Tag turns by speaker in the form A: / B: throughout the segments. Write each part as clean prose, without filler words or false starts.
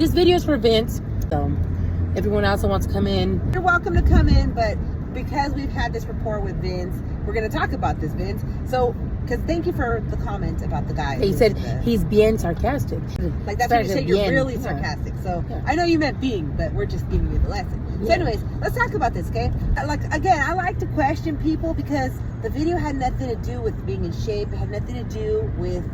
A: this video is for Vince. So everyone else that wants to come in,
B: you're welcome to come in, but because we've had this rapport with Vince, we're going to talk about this, Vince. So, because thank you for the comment about the guy.
A: he said he's bien sarcastic.
B: Like, that's what you say, you're really sarcastic. So, I know you meant being, but we're just giving you the lesson. So, anyways, let's talk about this, okay? Like, again, I like to question people because the video had nothing to do with being in shape. It had nothing to do with,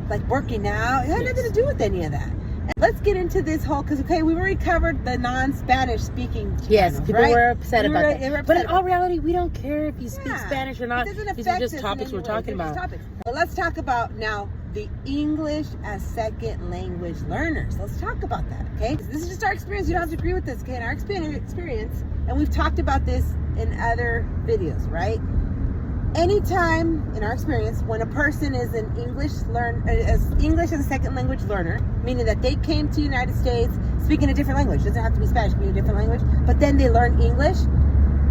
B: like, working out. It had nothing to do with any of that. Let's get into this whole, because, okay, we've already covered the non-Spanish speaking channels,
A: yes, people
B: right?
A: were upset about that. But in all reality, we don't care if you speak Spanish or not. These are just topics we're talking about.
B: But let's talk about now the English as second language learners. Let's talk about that, okay? This is just our experience. You don't have to agree with this, okay? Our experience, and we've talked about this in other videos, right? Anytime in our experience when a person is an English as a second language learner, meaning that they came to the United States speaking a different language, doesn't have to be Spanish, speaking a different language, but then they learn English,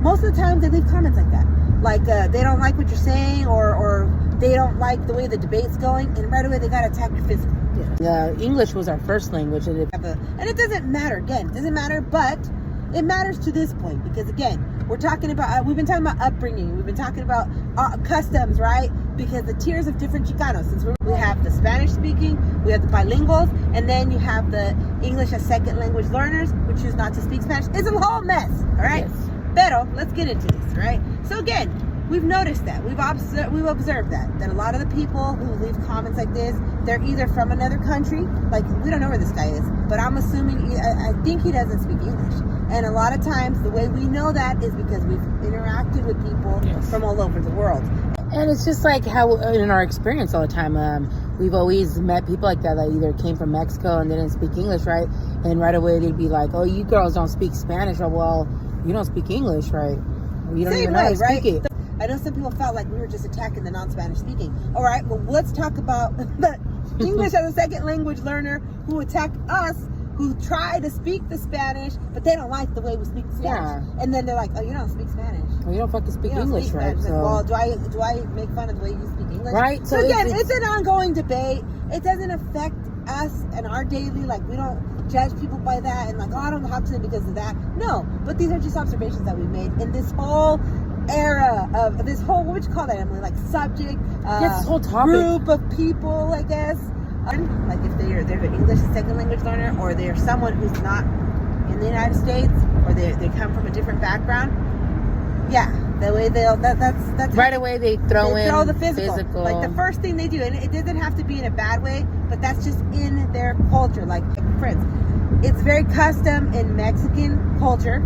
B: most of the time they leave comments like that, like they don't like what you're saying, or they don't like the way the debate's going, and right away they got to attack your physical.
A: English was our first language, and
B: it doesn't matter. Again, it doesn't matter, but it matters to this point because, again, we're talking about, we've been talking about upbringing. We've been talking about customs, right? Because the tiers of different Chicanos, since we have the Spanish speaking, we have the bilinguals, and then you have the English as second language learners who choose not to speak Spanish. It's a whole mess, all right?
A: Yes.
B: Pero, let's get into this, right? So again, we've noticed that. We've observed that a lot of the people who leave comments like this, they're either from another country, like we don't know where this guy is, but I'm assuming, I think he doesn't speak English. And a lot of times the way we know that is because we've interacted with people from all over the world.
A: And it's just like how in our experience all the time, we've always met people like that either came from Mexico and they didn't speak English, right? And right away they'd be like, oh, you girls don't speak Spanish. Or, well, you don't speak English, right? You don't even know how to speak it.
B: I know some people felt like we were just attacking the non-Spanish speaking. All right, well, let's talk about the English as a second language learner who attack us, who try to speak the Spanish, but they don't like the way we speak Spanish. Yeah. And then they're like, oh, you don't speak Spanish.
A: Well, you don't fucking speak English, right? So.
B: Well, do I make fun of the way you speak English?
A: Right.
B: So again, it's an ongoing debate. It doesn't affect us and our daily, like, we don't judge people by that and like, oh, I don't talk to them because of that. No, but these are just observations that we made in this whole era of this whole, what would you call that, Emily? Like subject,
A: this whole topic.
B: Group of people, I guess. Like if they're an English second language learner, or they're someone who's not in the United States, or they come from a different background. Yeah, the way that's
A: right away they throw
B: the physical. Like the first thing they do, and it doesn't have to be in a bad way, but that's just in their culture. Like friends, it's very custom in Mexican culture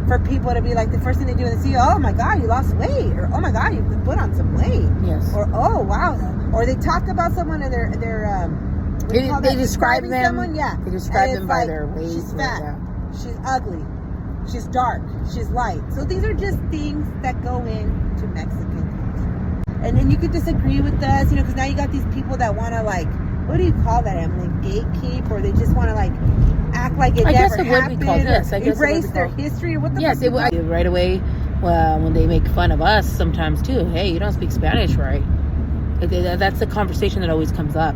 B: for people to be like, the first thing they do when they see, oh my God, you lost weight, or oh my God, you put on some weight,
A: or
B: oh wow, or they talk about someone and
A: they describe them.
B: Someone,
A: they describe them by their weight.
B: She's fat, she's ugly, she's dark, she's light. So these are just things that go into Mexican culture. And then you could disagree with us, because now you got these people that want to, like, what do you call that, Emily? Gatekeep, or they just want to like act like it never happened, erase their history, or what the fuck?
A: Yes, right away. Well, when they make fun of us sometimes too. Hey, you don't speak Spanish, right? That's the conversation that always comes up.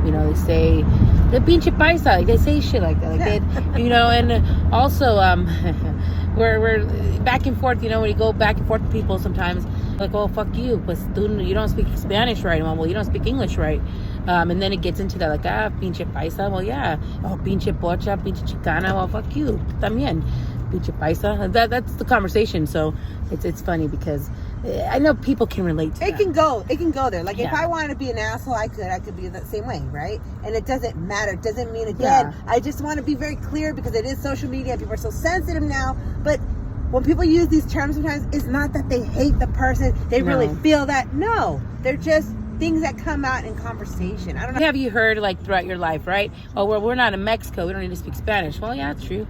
A: They say the pinche paisa, like they say shit like that, like they, and also we're back and forth. When you go back and forth with people, sometimes like, oh fuck you, but you don't speak Spanish right. Well, you don't speak English right. And then it gets into that, like, pinche paisa. Well, yeah. Oh, pinche pocha, pinche chicana. Well, fuck you. También. Pinche paisa. That's the conversation. So it's funny because I know people can relate to
B: it. It can go there. Like, if I wanted to be an asshole, I could be the same way, right? And it doesn't matter. It doesn't mean, again, I just want to be very clear because it is social media. People are so sensitive now. But when people use these terms sometimes, it's not that they hate the person. They really feel that. No. They're just things that come out in conversation. I don't know.
A: Have you heard, like, throughout your life, right? Oh, we're not in Mexico. We don't need to speak Spanish. Well, yeah, it's true.